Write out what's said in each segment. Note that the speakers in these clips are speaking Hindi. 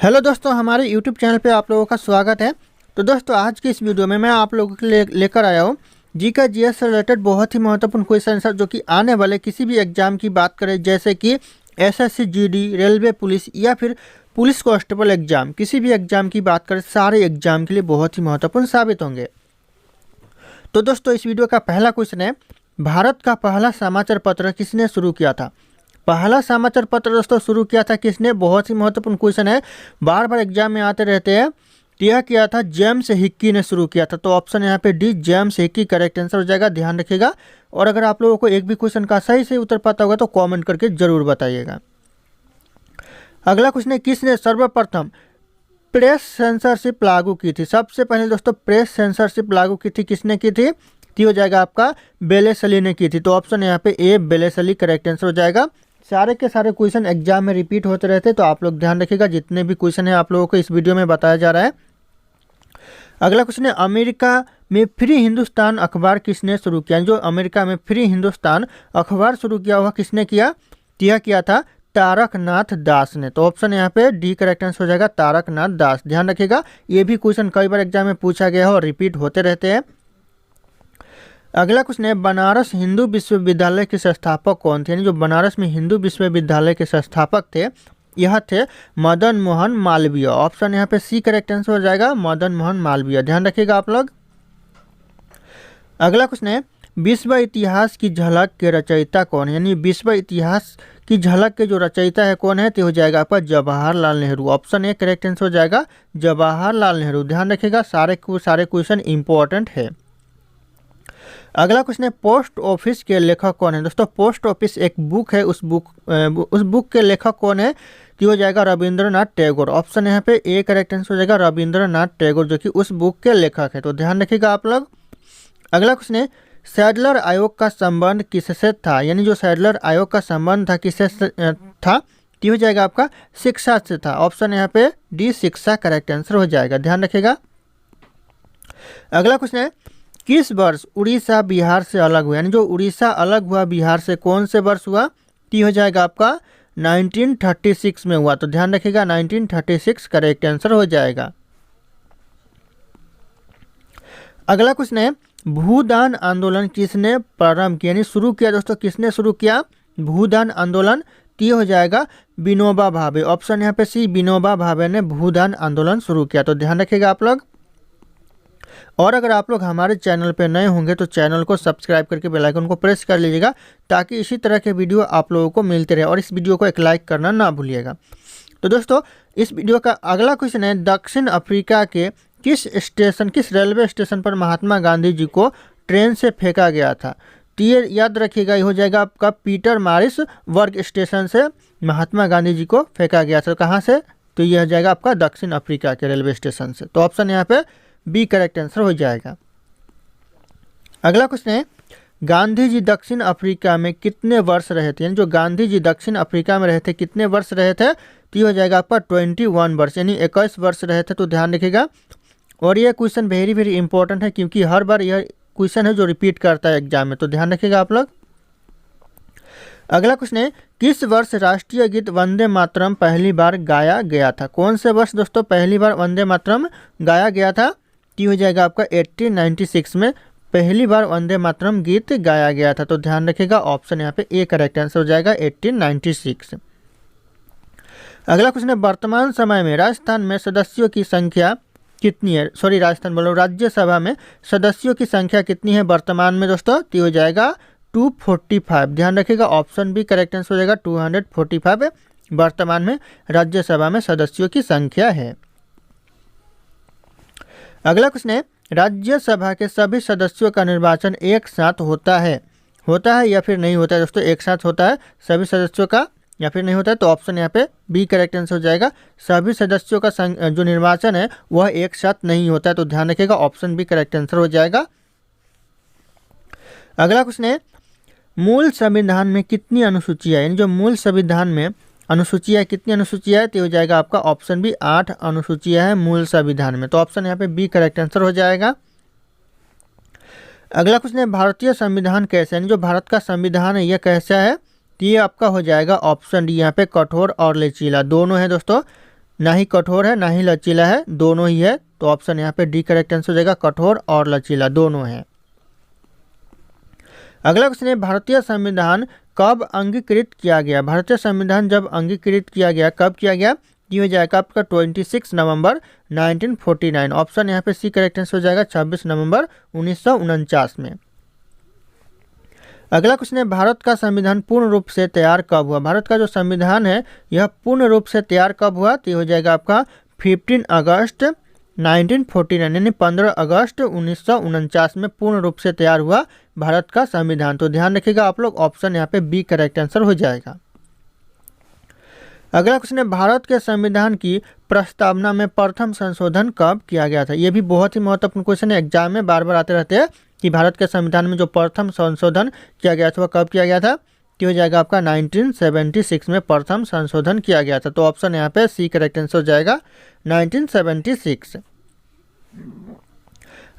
हेलो दोस्तों, हमारे यूट्यूब चैनल पे आप लोगों का स्वागत है। तो दोस्तों, आज की इस वीडियो में मैं आप लोगों के लिए लेकर आया हूँ जी का जीएस से रिलेटेड बहुत ही महत्वपूर्ण क्वेश्चन आंसर, जो कि आने वाले किसी भी एग्जाम की बात करें, जैसे कि एसएससी जीडी, रेलवे पुलिस या फिर पुलिस कांस्टेबल एग्जाम, किसी भी एग्जाम की बात करें, सारे एग्जाम के लिए बहुत ही महत्वपूर्ण साबित होंगे। तो दोस्तों, इस वीडियो का पहला क्वेश्चन है, भारत का पहला समाचार पत्र किसने शुरू किया था? पहला समाचार पत्र दोस्तों शुरू किया था किसने? बहुत ही महत्वपूर्ण क्वेश्चन है, बार बार एग्जाम में आते रहते हैं। यह किया था जेम्स हिक्की ने शुरू किया था। तो ऑप्शन यहाँ पे D, James Hickey correct answer हो जाएगा, ध्यान रखिएगा। और अगर आप लोगों को एक भी क्वेश्चन का सही से उत्तर पता होगा तो कमेंट करके जरूर बताइएगा। अगला क्वेश्चन है, किसने सर्वप्रथम प्रेस सेंसरशिप लागू की थी? सबसे पहले दोस्तों प्रेस सेंसरशिप लागू की थी किसने की थी? हो जाएगा आपका बेलेसली ने की थी। तो ऑप्शन यहाँ पे ए, बेलेसली करेक्ट आंसर हो जाएगा। सारे के सारे क्वेश्चन एग्जाम में रिपीट होते रहते हैं, तो आप लोग ध्यान रखिएगा। जितने भी क्वेश्चन है आप लोगों को इस वीडियो में बताया जा रहा है। अगला क्वेश्चन है, अमेरिका में फ्री हिंदुस्तान अखबार किसने शुरू किया? जो अमेरिका में फ्री हिंदुस्तान अखबार शुरू किया हुआ किसने किया? यह किया था तारकनाथ दास ने। तो ऑप्शन यहाँ पे डी करेक्ट आंसर हो जाएगा, तारकनाथ दास। ध्यान रखिएगा, ये भी क्वेश्चन कई बार एग्जाम में पूछा गया है और रिपीट होते रहते हैं। अगला क्वेश्चन है, बनारस हिंदू विश्वविद्यालय के संस्थापक कौन थे? यानी जो बनारस में हिंदू विश्वविद्यालय के संस्थापक थे, यह थे मदन मोहन मालवीय। ऑप्शन यहाँ पे सी करेक्ट आंसर हो जाएगा, मदन मोहन मालवीय। ध्यान रखिएगा आप लोग। अगला क्वेश्चन है, विश्व इतिहास की झलक के रचयिता कौन है? यानी विश्व इतिहास की झलक के जो रचयिता है कौन है? तो हो जाएगा आपका Jawaharlal Nehru. Option A correct answer हो जाएगा, जवाहरलाल नेहरू। ध्यान रखिएगा, सारे क्वेश्चन इंपॉर्टेंट है। अगला क्वेश्चन है, पोस्ट ऑफिस के लेखक कौन है? दोस्तों पोस्ट ऑफिस एक बुक है, उस बुक के लेखक कौन है? तो हो जाएगा रविंद्रनाथ टैगोर। ऑप्शन यहाँ पे ए करेक्ट आंसर हो जाएगा, रविंद्रनाथ टैगोर, जो कि उस बुक के लेखक है। तो ध्यान रखिएगा आप लोग। अगला क्वेश्चन है, सैडलर आयोग का संबंध किससे था? यानी जो सैडलर आयोग का संबंध था किससे था? तो हो जाएगा आपका शिक्षा से था। ऑप्शन यहाँ पे डी, शिक्षा करेक्ट आंसर हो जाएगा। ध्यान रखिएगा। अगला क्वेश्चन है, किस वर्ष उड़ीसा बिहार से अलग हुआ? यानी जो उड़ीसा अलग हुआ बिहार से, कौन से वर्ष हुआ? टी हो जाएगा आपका 1936 में हुआ। तो ध्यान रखिएगा, 1936 करेक्ट आंसर हो जाएगा। अगला क्वेश्चन है, भूदान आंदोलन किसने प्रारंभ किया? यानी शुरू किया दोस्तों, किसने शुरू किया भूदान आंदोलन? टी हो जाएगा विनोबा भावे। ऑप्शन यहाँ पे सी, विनोबा भावे ने भूदान आंदोलन शुरू किया। तो ध्यान रखिएगा आप लोग। और अगर आप लोग हमारे चैनल पर नए होंगे तो चैनल को सब्सक्राइब करके बेल आइकन को प्रेस कर लीजिएगा, ताकि इसी तरह के वीडियो आप लोगों को मिलते रहे। और इस वीडियो को एक लाइक करना ना भूलिएगा। तो दोस्तों, इस वीडियो का अगला क्वेश्चन है, दक्षिण अफ्रीका के किस रेलवे स्टेशन पर महात्मा गांधी जी को ट्रेन से फेंका गया था? तो ये याद रखिएगा, ये हो जाएगा आपका पीटर मारिस वर्ग स्टेशन से महात्मा गांधी जी को फेंका गया था। कहाँ से? तो यह हो जाएगा आपका दक्षिण अफ्रीका के रेलवे स्टेशन से। तो ऑप्शन यहाँ पे बी करेक्ट आंसर हो जाएगा। अगला क्वेश्चन है, गांधी जी दक्षिण अफ्रीका में कितने वर्ष रहे थे? यानी जो गांधी जी दक्षिण अफ्रीका में रहे थे, कितने वर्ष रहे थे? तो हो जाएगा आपका 21 वर्ष, यानी 21 वर्ष रहे थे। तो ध्यान रखिएगा। और ये क्वेश्चन वेरी वेरी इंपॉर्टेंट है, क्योंकि हर बार यह क्वेश्चन है जो रिपीट करता है एग्जाम में। तो ध्यान रखिएगा आप लोग। अगला क्वेश्चन है, किस वर्ष राष्ट्रीय गीत वंदे मातरम पहली बार गाया गया था? कौन से वर्ष दोस्तों पहली बार वंदे मातरम गाया गया था? की हो जाएगा आपका 1896 में पहली बार वंदे मातरम गीत गाया गया था। तो ध्यान रखिएगा, ऑप्शन यहाँ पे ए करेक्ट आंसर हो जाएगा, 1896। अगला क्वेश्चन है, वर्तमान समय में राजस्थान में सदस्यों की संख्या कितनी है? राज्यसभा में सदस्यों की संख्या कितनी है वर्तमान में दोस्तों? तो हो जाएगा 245। ध्यान रखिएगा, ऑप्शन बी करेक्ट आंसर हो जाएगा, 245 वर्तमान में राज्यसभा में सदस्यों की संख्या है। अगला क्वेश्चन है, राज्यसभा के सभी सदस्यों का निर्वाचन एक साथ होता है या फिर नहीं होता है? दोस्तों एक साथ होता है सभी सदस्यों का, या फिर नहीं होता है? तो ऑप्शन यहाँ पे बी करेक्ट आंसर हो जाएगा, सभी सदस्यों का जो निर्वाचन है वह एक साथ नहीं होता है। तो ध्यान रखिएगा, ऑप्शन बी करेक्ट आंसर हो जाएगा। अगला क्वेश्चन है, मूल संविधान में कितनी अनुसूचियां? यानी जो मूल संविधान में अनुसूचियां, कितनी अनुसूचियां है? तो हो जाएगा आपका ऑप्शन बी, 8 अनुसूचियां है मूल संविधान में। तो ऑप्शन यहाँ पे बी करेक्ट आंसर हो जाएगा। अगला क्वेश्चन है, भारतीय संविधान कैसा है? यानी जो भारत का संविधान है यह कैसा है? तो ये आपका हो जाएगा ऑप्शन डी, यहाँ पे कठोर और लचीला दोनों है दोस्तों। ना ही कठोर है ना ही लचीला है, दोनों ही है। तो ऑप्शन यहाँ पे डी करेक्ट आंसर हो जाएगा, कठोर और लचीला दोनों है। अगला क्वेश्चन है भारतीय संविधान कब अंगीकृत किया गया। भारतीय संविधान जब अंगीकृत किया गया, कब किया गया, ये हो जाएगा आपका 26 नवंबर 1949। ऑप्शन यहाँ पे सी करेक्ट आंसर हो जाएगा, 26 नवंबर 1949 में। अगला क्वेश्चन है भारत का संविधान पूर्ण रूप से तैयार कब हुआ। भारत का जो संविधान है यह पूर्ण रूप से तैयार कब हुआ, तो ये हो जाएगा आपका 15 अगस्त 1949, यानी 15 अगस्त 1949 में पूर्ण रूप से तैयार हुआ भारत का संविधान। तो ध्यान रखिएगा आप लोग, ऑप्शन यहाँ पे बी करेक्ट आंसर हो जाएगा। अगला क्वेश्चन है भारत के संविधान की प्रस्तावना में प्रथम संशोधन कब किया गया था। ये भी बहुत ही महत्वपूर्ण क्वेश्चन है, एग्जाम में बार बार आते रहते हैं कि भारत के संविधान में जो प्रथम संशोधन किया गया था वह कब किया गया था, तो हो जाएगा आपका 1976 में प्रथम संशोधन किया गया था। तो ऑप्शन यहाँ पे सी करेक्ट आंसर हो जाएगा, 1976।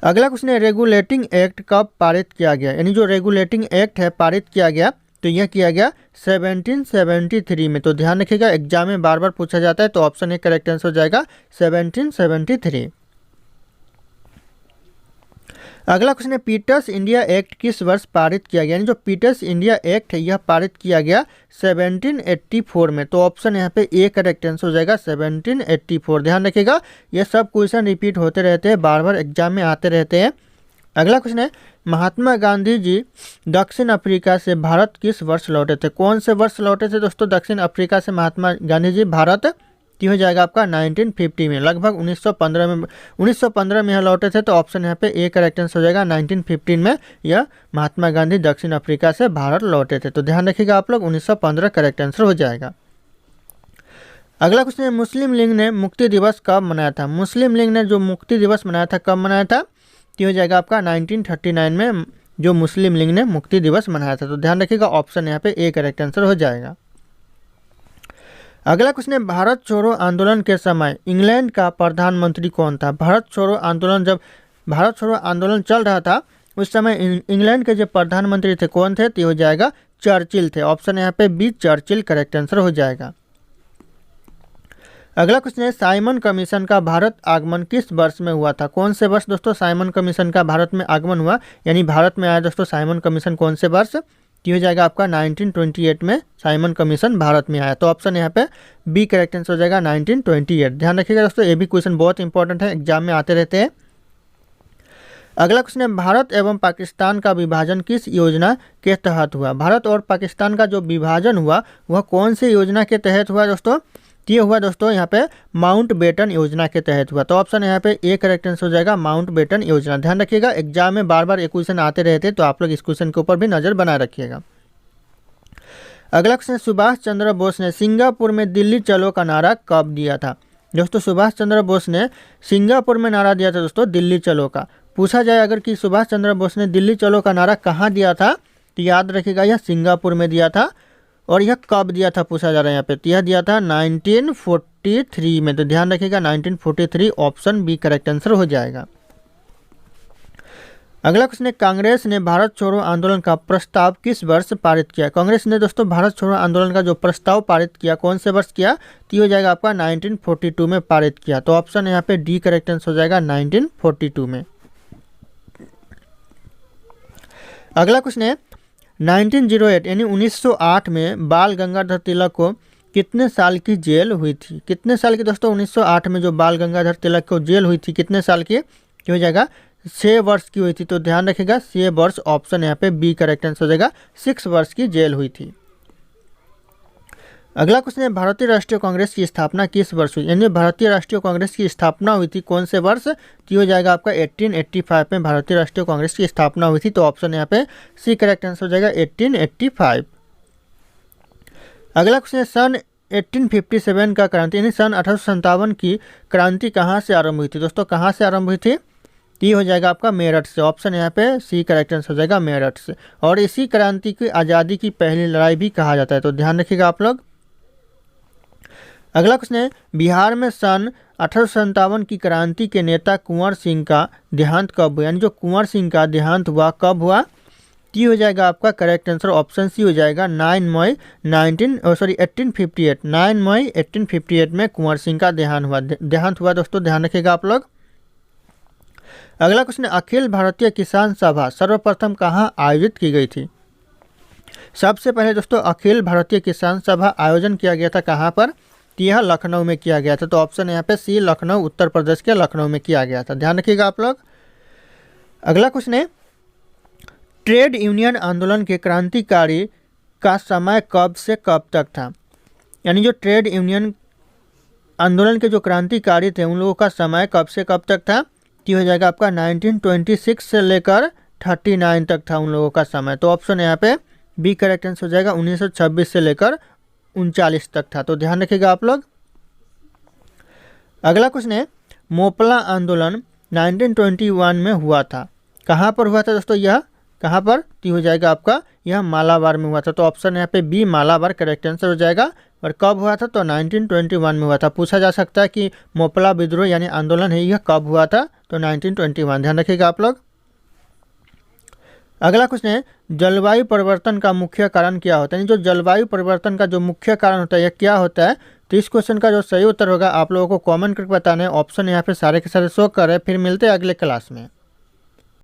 अगला क्वेश्चन है रेगुलेटिंग एक्ट कब पारित किया गया, यानी जो रेगुलेटिंग एक्ट है पारित किया गया, तो यह किया गया 1773 में। तो ध्यान रखिएगा, एग्जाम में बार बार पूछा जाता है। तो ऑप्शन ए करेक्ट आंसर हो जाएगा 1773। अगला क्वेश्चन है पीटर्स इंडिया एक्ट किस वर्ष पारित किया गया, यानी जो पीटर्स इंडिया एक्ट है यह पारित किया गया 1784 में। तो ऑप्शन यहाँ पे ए करेक्ट आंसर हो जाएगा, 1784। ध्यान रखिएगा, ये सब क्वेश्चन रिपीट होते रहते हैं, बार बार एग्जाम में आते रहते हैं। अगला क्वेश्चन है महात्मा गांधी जी दक्षिण अफ्रीका से भारत किस वर्ष लौटे थे। कौन से वर्ष लौटे थे दोस्तों दक्षिण अफ्रीका से महात्मा गांधी जी भारत, तो हो जाएगा आपका 1950 में, लगभग 1915 में यह लौटे थे। तो ऑप्शन यहाँ पे ए करेक्ट आंसर हो जाएगा, 1915 में यह महात्मा गांधी दक्षिण अफ्रीका से भारत लौटे थे। तो ध्यान रखिएगा आप लोग, 1915 करेक्ट आंसर हो जाएगा। अगला क्वेश्चन है मुस्लिम लीग ने मुक्ति दिवस कब मनाया था। मुस्लिम लीग ने जो मुक्ति दिवस मनाया था कब मनाया था, तो हो जाएगा आपका 1939 में जो मुस्लिम लीग ने मुक्ति दिवस मनाया था। तो ध्यान रखिएगा, ऑप्शन यहाँ पे ए करेक्ट आंसर हो जाएगा। अगला क्वेश्चन है भारत छोड़ो आंदोलन के समय इंग्लैंड का प्रधानमंत्री कौन था। भारत छोड़ो आंदोलन, जब भारत छोड़ो आंदोलन चल रहा था उस समय इंग्लैंड के जो प्रधानमंत्री थे कौन थे, तो हो जाएगा चर्चिल थे। ऑप्शन यहाँ पे बी चर्चिल करेक्ट आंसर हो जाएगा। अगला क्वेश्चन है साइमन कमीशन का भारत आगमन किस वर्ष में हुआ था। कौन से वर्ष दोस्तों साइमन कमीशन का भारत में आगमन हुआ, यानी भारत में आया दोस्तों साइमन कमीशन कौन से वर्ष, तो हो जाएगा आपका 1928 में साइमन कमीशन भारत में आया। तो ऑप्शन यहाँ पे बी करेक्ट आंसर हो जाएगा, 1928। ध्यान रखिएगा दोस्तों, ये भी क्वेश्चन बहुत इंपॉर्टेंट है, एग्जाम में आते रहते हैं। अगला क्वेश्चन है भारत एवं पाकिस्तान का विभाजन किस योजना के तहत हुआ। भारत और पाकिस्तान का जो विभाजन हुआ वह कौन सी योजना के तहत हुआ दोस्तों, ये हुआ दोस्तों यहाँ पे माउंट बेटन योजना के तहत हुआ। तो ऑप्शन यहाँ पे ए करेक्ट आंसर हो जाएगा, माउंट बेटन योजना। ध्यान रखिएगा, एग्जाम में बार बार ये क्वेश्चन आते रहते हैं, तो आप लोग इस क्वेश्चन के ऊपर भी नजर बनाए रखिएगा। अगला क्वेश्चन, सुभाष चंद्र बोस ने सिंगापुर में दिल्ली चलो का नारा कब दिया था। दोस्तों सुभाष चंद्र बोस ने सिंगापुर में नारा दिया था दोस्तों दिल्ली चलो का। पूछा जाए अगर कि सुभाष चंद्र बोस ने दिल्ली चलो का नारा कहाँ दिया था, तो याद रखिएगा यह सिंगापुर में दिया था। और यह कब दिया था पूछा जा रहा है यहाँ पे, तो यह दिया था 1943 में। तो ध्यान रखिएगा 1943, ऑप्शन बी करेक्ट आंसर हो जाएगा। अगला क्वेश्चन है कांग्रेस ने भारत छोड़ो आंदोलन का प्रस्ताव किस वर्ष पारित किया। कांग्रेस ने दोस्तों भारत छोड़ो आंदोलन का जो प्रस्ताव पारित किया कौन से वर्ष किया, तो हो जाएगा आपका 1942 में पारित किया। तो ऑप्शन यहाँ पे डी करेक्ट आंसर हो जाएगा, 1942 में। अगला क्वेश्चन है 1908 यानी 1908 में बाल गंगाधर तिलक को कितने साल की जेल हुई थी। कितने साल की दोस्तों 1908 में जो बाल गंगाधर तिलक को जेल हुई थी कितने साल की, हो जाएगा 6 वर्ष की हुई थी। तो ध्यान रखिएगा 6 वर्ष, ऑप्शन यहाँ पे बी करेक्ट आंसर हो जाएगा, 6 वर्ष की जेल हुई थी। अगला क्वेश्चन है भारतीय राष्ट्रीय कांग्रेस की स्थापना किस वर्ष हुई, यानी भारतीय राष्ट्रीय कांग्रेस की स्थापना हुई थी कौन से वर्ष, तो हो जाएगा आपका 1885 में भारतीय राष्ट्रीय कांग्रेस की स्थापना हुई थी। तो ऑप्शन यहाँ पे सी करेक्ट आंसर हो जाएगा, 1885। अगला क्वेश्चन है सन 1857 का क्रांति यानी सन 1857 की क्रांति कहाँ से आरंभ हुई थी। दोस्तों कहाँ से आरंभ हुई थी, ये हो जाएगा आपका मेरठ से। ऑप्शन यहाँ पे सी करेक्ट आंसर हो जाएगा, मेरठ से। और इसी क्रांति की आज़ादी की पहली लड़ाई भी कहा जाता है। तो ध्यान रखिएगा आप लोग। अगला क्वेश्चन है बिहार में सन 1857 की क्रांति के नेता कुंवर सिंह का देहांत कब हुआ, यानी जो कुंवर सिंह का देहांत हुआ कब हुआ, टी हो जाएगा आपका करेक्ट आंसर, ऑप्शन सी हो जाएगा 9 मई 1858। 9 मई 1858 में कुंवर सिंह का देहांत हुआ दोस्तों, ध्यान रखिएगा आप लोग। अगला क्वेश्चन, अखिल भारतीय किसान सभा सर्वप्रथम कहाँ आयोजित की गई थी? सबसे पहले दोस्तों अखिल भारतीय किसान सभा आयोजन किया गया था कहाँ पर? यह लखनऊ में किया गया था। तो ऑप्शन यहाँ पे सी लखनऊ, उत्तर प्रदेश के लखनऊ में किया गया था, ध्यान रखिएगा आप लोग। अगला क्वेश्चन है, ट्रेड यूनियन आंदोलन के क्रांतिकारी का समय कब से कब तक था? यानी जो ट्रेड यूनियन आंदोलन के जो क्रांतिकारी थे उन लोगों का समय कब से कब तक था? हो जाएगा आपका 1926 से लेकर 39 तक था उन लोगों का समय। तो ऑप्शन यहाँ पे बी करेक्ट आंसर हो जाएगा, 1926 से लेकर 39 तक था। तो ध्यान रखिएगा आप लोग। अगला क्वेश्चन है, मोपला आंदोलन 1921 में हुआ था, कहाँ पर हुआ था दोस्तों? यह कहाँ पर? हो जाएगा आपका यह मालाबार में हुआ था। तो ऑप्शन यहाँ पे बी मालाबार करेक्ट आंसर हो जाएगा। और कब हुआ था? तो 1921 में हुआ था। पूछा जा सकता है कि मोपला विद्रोह यानी आंदोलन है यह कब हुआ था? तो 1921, ध्यान रखिएगा आप लोग। अगला क्वेश्चन है, जलवायु परिवर्तन का मुख्य कारण क्या होता है? जो जलवायु परिवर्तन का जो मुख्य कारण होता है यह क्या होता है? तो इस क्वेश्चन का जो सही उत्तर होगा आप लोगों को कमेंट करके बताना है। ऑप्शन यहाँ पे सारे के सारे शो कर रहे हैं। फिर मिलते हैं अगले क्लास में।